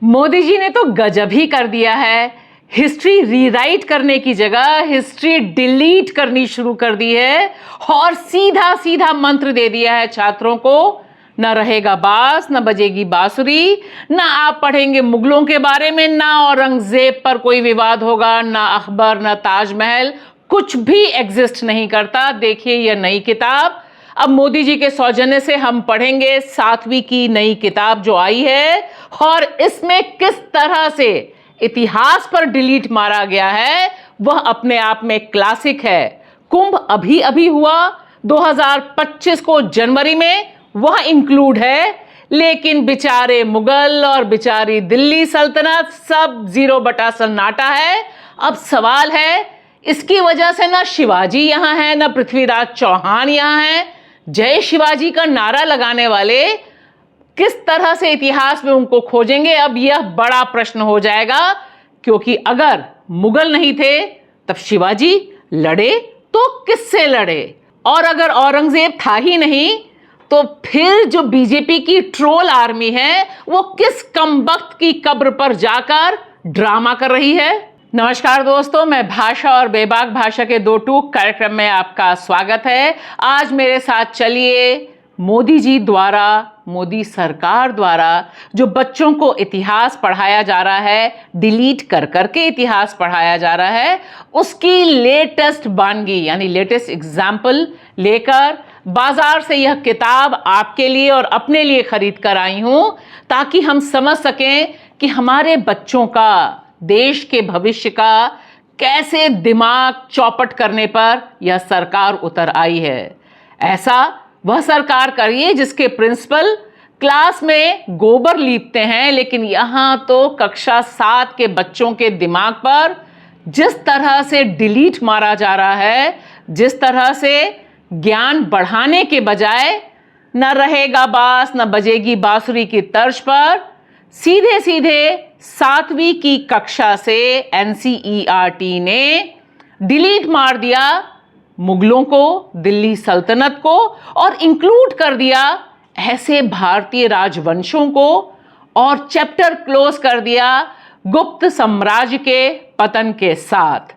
मोदी जी ने तो गजब ही कर दिया है। हिस्ट्री रीराइट करने की जगह हिस्ट्री डिलीट करनी शुरू कर दी है और सीधा सीधा मंत्र दे दिया है छात्रों को, न रहेगा बास, न बजेगी बांसुरी, न आप पढ़ेंगे मुगलों के बारे में, ना औरंगजेब पर कोई विवाद होगा, ना अकबर, न ताजमहल, कुछ भी एग्जिस्ट नहीं करता। देखिए यह नई किताब अब मोदी जी के सौजन्य से हम पढ़ेंगे 7वीं की नई किताब जो आई है, और इसमें किस तरह से इतिहास पर डिलीट मारा गया है वह अपने आप में क्लासिक है। कुंभ अभी अभी हुआ 2025 को जनवरी में, वह इंक्लूड है, लेकिन बेचारे मुगल और बेचारी दिल्ली सल्तनत सब 0 बटा सन्नाटा है। अब सवाल है, इसकी वजह से ना शिवाजी यहां है, ना पृथ्वीराज चौहान यहां है। जय शिवाजी का नारा लगाने वाले किस तरह से इतिहास में उनको खोजेंगे, अब यह बड़ा प्रश्न हो जाएगा। क्योंकि अगर मुगल नहीं थे तब शिवाजी लड़े तो किससे लड़े, और अगर औरंगजेब था ही नहीं तो फिर जो बीजेपी की ट्रोल आर्मी है वो किस कमबख्त की कब्र पर जाकर ड्रामा कर रही है। नमस्कार दोस्तों, मैं भाषा और बेबाक भाषा के 2 टूक कार्यक्रम में आपका स्वागत है। आज मेरे साथ चलिए मोदी जी द्वारा, मोदी सरकार द्वारा जो बच्चों को इतिहास पढ़ाया जा रहा है, डिलीट कर करके इतिहास पढ़ाया जा रहा है, उसकी लेटेस्ट वानगी यानी लेटेस्ट एग्जाम्पल लेकर बाजार से यह किताब आपके लिए और अपने लिए खरीद कर आई हूं, ताकि हम समझ सकें कि हमारे बच्चों का, देश के भविष्य का कैसे दिमाग चौपट करने पर यह सरकार उतर आई है। ऐसा वह सरकार करिए जिसके प्रिंसिपल क्लास में गोबर लीपते हैं, लेकिन यहां तो कक्षा 7 के बच्चों के दिमाग पर जिस तरह से डिलीट मारा जा रहा है, जिस तरह से ज्ञान बढ़ाने के बजाय न रहेगा बास, न बजेगी बांसुरी की तर्ज पर सीधे सीधे 7वीं की कक्षा से एनसीईआरटी ने डिलीट मार दिया मुगलों को, दिल्ली सल्तनत को, और इंक्लूड कर दिया ऐसे भारतीय राजवंशों को, और चैप्टर क्लोज कर दिया गुप्त साम्राज्य के पतन के साथ।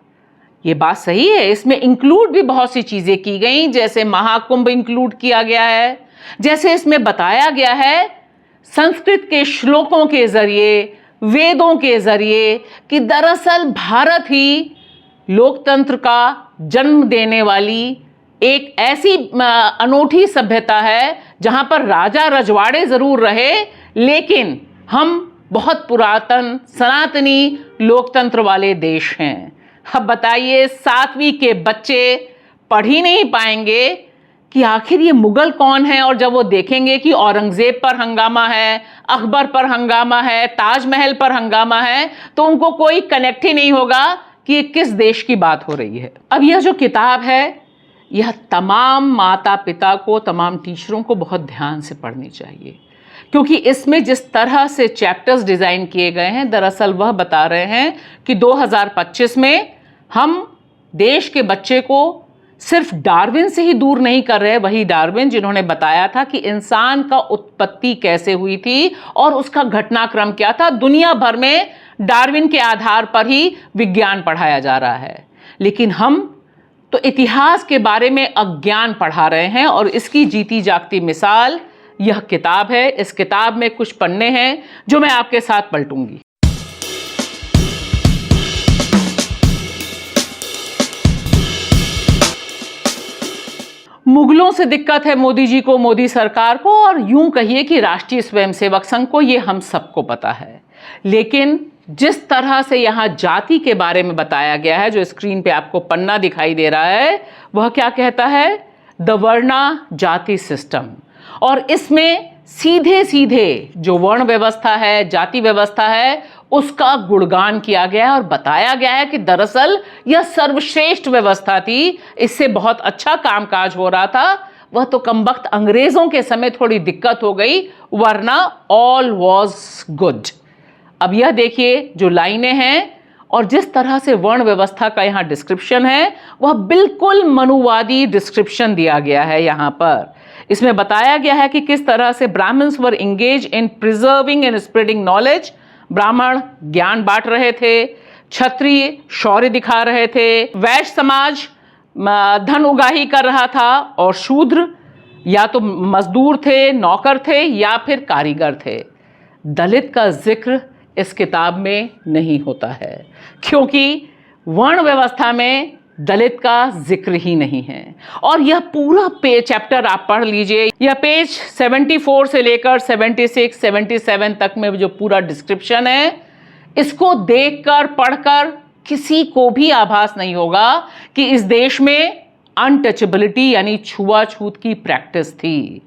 ये बात सही है, इसमें इंक्लूड भी बहुत सी चीजें की गई, जैसे महाकुंभ इंक्लूड किया गया है, जैसे इसमें बताया गया है संस्कृत के श्लोकों के जरिए, वेदों के जरिए, कि दरअसल भारत ही लोकतंत्र का जन्म देने वाली एक ऐसी अनूठी सभ्यता है जहां पर राजा रजवाड़े जरूर रहे, लेकिन हम बहुत पुरातन सनातनी लोकतंत्र वाले देश हैं। अब बताइए 7वीं के बच्चे पढ़ ही नहीं पाएंगे कि आखिर ये मुगल कौन है, और जब वो देखेंगे कि औरंगजेब पर हंगामा है, अकबर पर हंगामा है, ताजमहल पर हंगामा है, तो उनको कोई कनेक्ट ही नहीं होगा कि ये किस देश की बात हो रही है। अब यह जो किताब है, यह तमाम माता पिता को, तमाम टीचरों को बहुत ध्यान से पढ़नी चाहिए, क्योंकि इसमें जिस तरह से चैप्टर्स डिज़ाइन किए गए हैं, दरअसल वह बता रहे हैं कि 2025 में हम देश के बच्चे को सिर्फ डार्विन से ही दूर नहीं कर रहे। वही डार्विन जिन्होंने बताया था कि इंसान का उत्पत्ति कैसे हुई थी और उसका घटनाक्रम क्या था। दुनिया भर में डार्विन के आधार पर ही विज्ञान पढ़ाया जा रहा है, लेकिन हम तो इतिहास के बारे में अज्ञान पढ़ा रहे हैं, और इसकी जीती जागती मिसाल यह किताब है। इस किताब में कुछ पन्ने हैं जो मैं आपके साथ पलटूंगी। मुगलों से दिक्कत है मोदी जी को, मोदी सरकार को, और यूं कहिए कि राष्ट्रीय स्वयंसेवक संघ को, ये हम सबको पता है। लेकिन जिस तरह से यहाँ जाति के बारे में बताया गया है, जो स्क्रीन पे आपको पन्ना दिखाई दे रहा है, वह क्या कहता है? द वर्णा जाति सिस्टम। और इसमें सीधे सीधे जो वर्ण व्यवस्था है, जाति व्यवस्था है, उसका गुणगान किया गया है और बताया गया है कि दरअसल यह सर्वश्रेष्ठ व्यवस्था थी, इससे बहुत अच्छा कामकाज हो रहा था। वह तो कमबख्त अंग्रेजों के समय थोड़ी दिक्कत हो गई, वरना ऑल वॉज गुड। अब यह देखिए जो लाइनें हैं और जिस तरह से वर्ण व्यवस्था का यहाँ डिस्क्रिप्शन है, वह बिल्कुल मनुवादी डिस्क्रिप्शन दिया गया है। यहाँ पर इसमें बताया गया है कि किस तरह से Brahmins were engage in preserving and spreading knowledge ब्राह्मण ज्ञान बांट रहे थे, क्षत्रिय शौर्य दिखा रहे थे, वैश्य समाज धन उगाही कर रहा था और शूद्र या तो मजदूर थे, नौकर थे या फिर कारीगर थे। दलित का जिक्र इस किताब में नहीं होता है क्योंकि वर्ण व्यवस्था में दलित का जिक्र ही नहीं है। और यह पूरा चैप्टर आप पढ़ लीजिए, यह पेज 74 से लेकर 76, 77 तक में जो पूरा डिस्क्रिप्शन है, इसको देखकर पढ़कर किसी को भी आभास नहीं होगा कि इस देश में अनटचेबिलिटी यानी छुआछूत की प्रैक्टिस थी।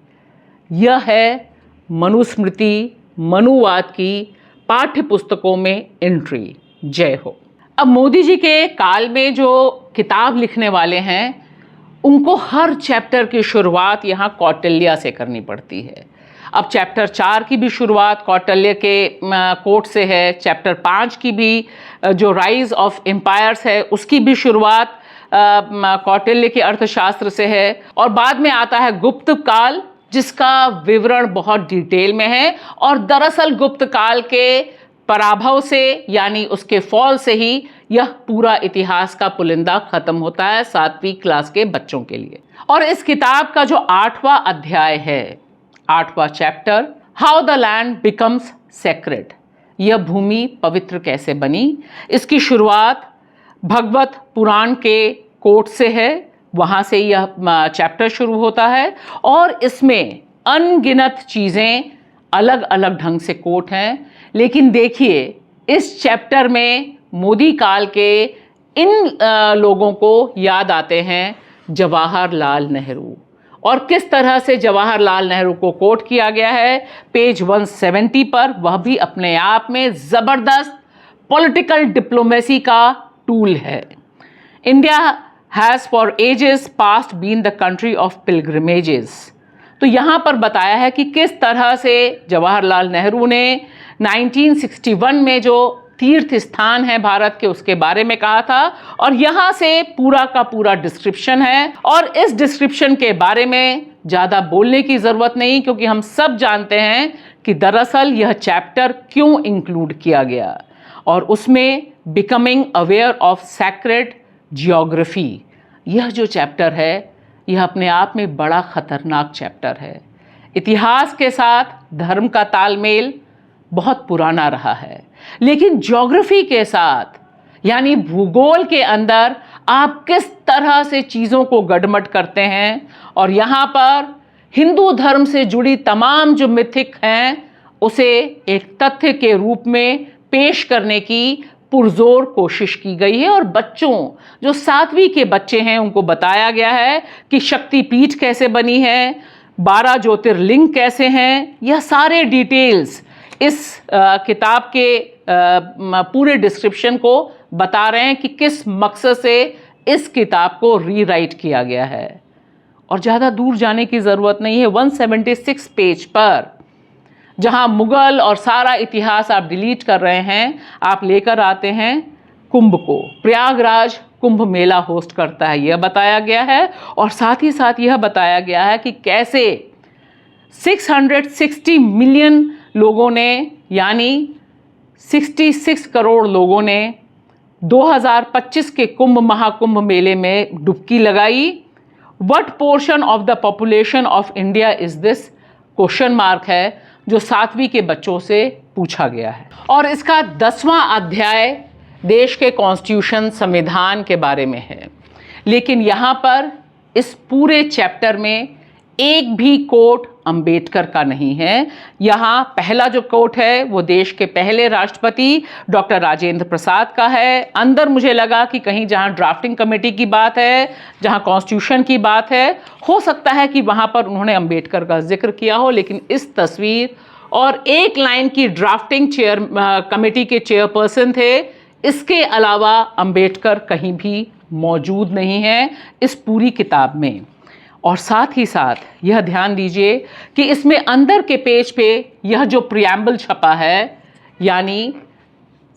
यह है मनुस्मृति, मनुवाद की पाठ्य पुस्तकों में एंट्री। जय हो। अब मोदी जी के काल में जो किताब लिखने वाले हैं उनको हर चैप्टर की शुरुआत यहाँ कौटिल्य से करनी पड़ती है। अब चैप्टर 4 की भी शुरुआत कौटिल्य के कोट से है, चैप्टर 5 की भी जो राइज ऑफ एम्पायर्स है उसकी भी शुरुआत कौटिल्य के अर्थशास्त्र से है। और बाद में आता है गुप्त काल, जिसका विवरण बहुत डिटेल में है। और दरअसल गुप्त काल के पराभव से यानी उसके फॉल से ही यह पूरा इतिहास का पुलिंदा खत्म होता है 7वीं क्लास के बच्चों के लिए। और इस किताब का जो 8वां अध्याय है, 8वां chapter, how the land becomes sacred, यह भूमि पवित्र कैसे बनी, इसकी शुरुआत भगवत पुराण के कोट से है। वहाँ से यह चैप्टर शुरू होता है और इसमें अनगिनत चीज़ें अलग अलग ढंग से कोट हैं। लेकिन देखिए, इस चैप्टर में मोदी काल के इन लोगों को याद आते हैं जवाहरलाल नेहरू, और किस तरह से जवाहरलाल नेहरू को कोट किया गया है पेज 170 पर। वह भी अपने आप में ज़बरदस्त पॉलिटिकल डिप्लोमेसी का टूल है। India has for ages past been the country of pilgrimages. तो यहाँ पर बताया है कि किस तरह से जवाहरलाल नेहरू ने 1961 में जो तीर्थ स्थान है भारत के उसके बारे में कहा था। और यहाँ से पूरा का पूरा डिस्क्रिप्शन है और इस डिस्क्रिप्शन के बारे में ज़्यादा बोलने की ज़रूरत नहीं, क्योंकि हम सब जानते हैं कि दरअसल यह चैप्टर क्यों इंक्लूड किया गया। और उसमें becoming aware of sacred geography, यह जो चैप्टर है यह अपने आप में बड़ा ख़तरनाक चैप्टर है। इतिहास के साथ धर्म का तालमेल बहुत पुराना रहा है, लेकिन ज्योग्राफी के साथ यानी भूगोल के अंदर आप किस तरह से चीज़ों को गडमट करते हैं। और यहाँ पर हिंदू धर्म से जुड़ी तमाम जो मिथिक हैं उसे एक तथ्य के रूप में पेश करने की पुरजोर कोशिश की गई है। और बच्चों जो 7वीं के बच्चे हैं उनको बताया गया है कि शक्तिपीठ कैसे बनी है, 12 ज्योतिर्लिंग कैसे हैं। यह सारे डिटेल्स इस किताब के पूरे डिस्क्रिप्शन को बता रहे हैं कि किस मकसद से इस किताब को रीराइट किया गया है। और ज़्यादा दूर जाने की ज़रूरत नहीं है, 176 पेज पर जहाँ मुगल और सारा इतिहास आप डिलीट कर रहे हैं, आप लेकर आते हैं कुंभ को। प्रयागराज कुंभ मेला होस्ट करता है, यह बताया गया है। और साथ ही साथ यह बताया गया है कि कैसे 660 मिलियन लोगों ने यानी 66 करोड़ लोगों ने 2025 के कुंभ महाकुंभ मेले में डुबकी लगाई। What portion of the population of India is this, question mark है जो 7वीं के बच्चों से पूछा गया है। और इसका 10वां अध्याय देश के कॉन्स्टिट्यूशन संविधान के बारे में है। लेकिन यहाँ पर इस पूरे चैप्टर में एक भी कोट अंबेडकर का नहीं है। यहाँ पहला जो कोट है वो देश के पहले राष्ट्रपति डॉक्टर राजेंद्र प्रसाद का है। अंदर मुझे लगा कि कहीं जहाँ ड्राफ्टिंग कमेटी की बात है, जहाँ कॉन्स्टिट्यूशन की बात है, हो सकता है कि वहाँ पर उन्होंने अंबेडकर का जिक्र किया हो। लेकिन इस तस्वीर और एक लाइन की ड्राफ्टिंग कमेटी के चेयरपर्सन थे, इसके अलावा अंबेडकर कहीं भी मौजूद नहीं है इस पूरी किताब में। और साथ ही साथ यह ध्यान दीजिए कि इसमें अंदर के पेज पे यह जो प्रियम्बल छपा है यानी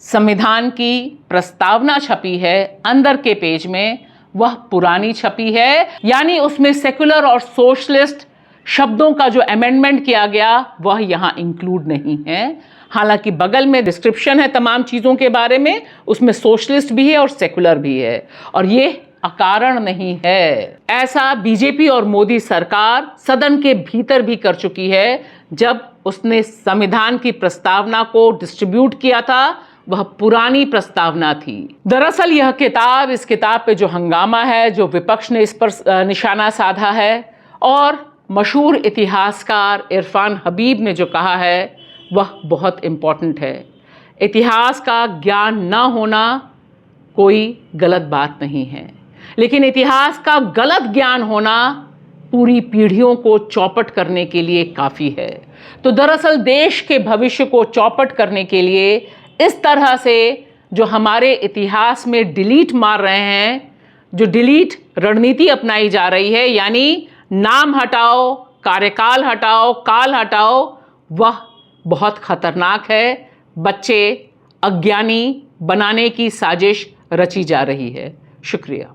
संविधान की प्रस्तावना छपी है अंदर के पेज में, वह पुरानी छपी है। यानी उसमें सेकुलर और सोशलिस्ट शब्दों का जो अमेंडमेंट किया गया वह यहाँ इंक्लूड नहीं है। हालांकि बगल में डिस्क्रिप्शन है तमाम चीजों के बारे में, उसमें सोशलिस्ट भी है और सेकुलर भी है, और ये अकारण नहीं है। ऐसा बीजेपी और मोदी सरकार सदन के भीतर भी कर चुकी है। जब उसने संविधान की प्रस्तावना को डिस्ट्रीब्यूट किया था, वह पुरानी प्रस्तावना थी। दरअसल यह किताब, इस किताब पे जो हंगामा है, जो विपक्ष ने इस पर निशाना साधा है, और मशहूर इतिहासकार इरफान हबीब ने जो कहा है, वह बहुत इंपॉर्टेंट है। इतिहास का ज्ञान ना होना कोई गलत बात नहीं है, लेकिन इतिहास का गलत ज्ञान होना पूरी पीढ़ियों को चौपट करने के लिए काफ़ी है। तो दरअसल देश के भविष्य को चौपट करने के लिए इस तरह से जो हमारे इतिहास में डिलीट मार रहे हैं, जो डिलीट रणनीति अपनाई जा रही है, यानी नाम हटाओ, कार्यकाल हटाओ, काल हटाओ, वह बहुत खतरनाक है। बच्चे अज्ञानी बनाने की साजिश रची जा रही है। शुक्रिया।